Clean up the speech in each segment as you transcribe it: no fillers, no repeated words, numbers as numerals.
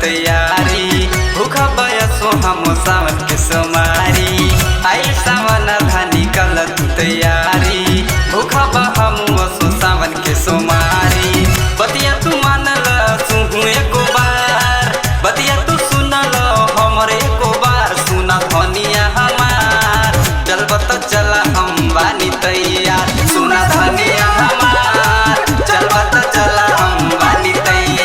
तैयारी भूखा बयसो हम सावन के सोमारी आई सावन धानी कल तू तैयारी भूखा हम सावन के सोमारी बतिया तू मानल सुहू एको बार बतिया तू सुनल हमर एको बार सुना धनिया हमार चलबत चला हम बानी तैयार सुना धनिया हमार चलबत चला हम बानी तैयार।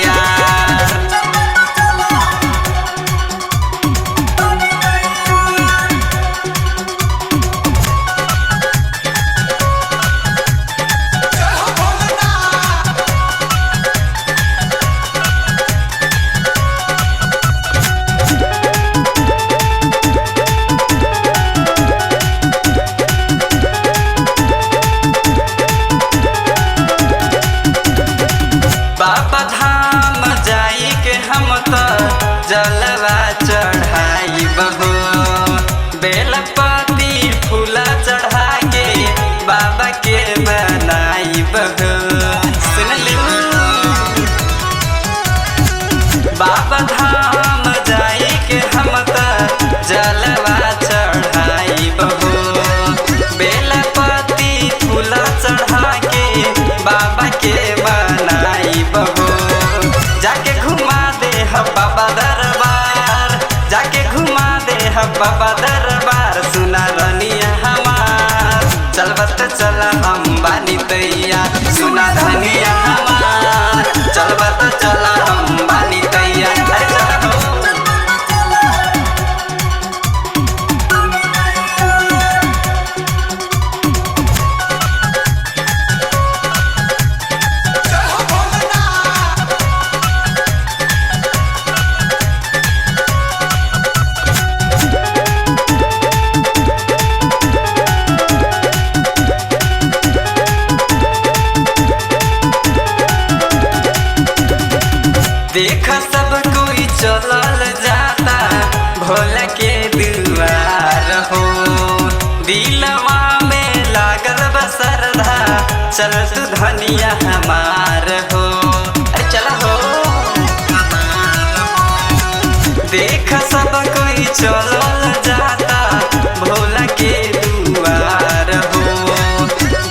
बाबा धाम जाई के हम तो जलवा चढ़ाई बहो बेलपति फूला चढ़ा के बाबा के बनाई बहो सुन ली बाबा धाम जाई के हम तो जलवा चढ़ाई बहो बेलपति फूला चढ़ा के बाबा के बनाई बहो जाके घुमा दे हम बाबा दरबार जाके घुमा दे हम बाबा दरबार सुना रनिया हमार चलबत चला हम बानी तैयार सुना धनिया हमार चलबत चला हम बानी तैयार। अरे चला हो देखा सब कोई चलल जाता भोला के दुआर हो दिलवा में लागल बसरधा चल तू धनिया हमार हो। अरे चला हो देखा सब कोई चलल जाता भोला के दुआर हो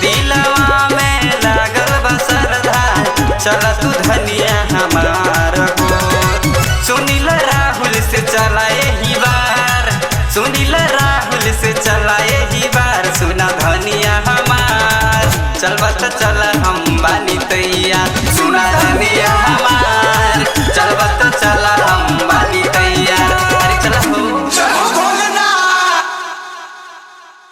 दिलवा में लागल बसरधा चल तू धनिया हमार हो। सुनील राहुल से चलाए ही बार सुनील राहुल से चलाए ही बार सुना धनिया हमार चलबत चल हम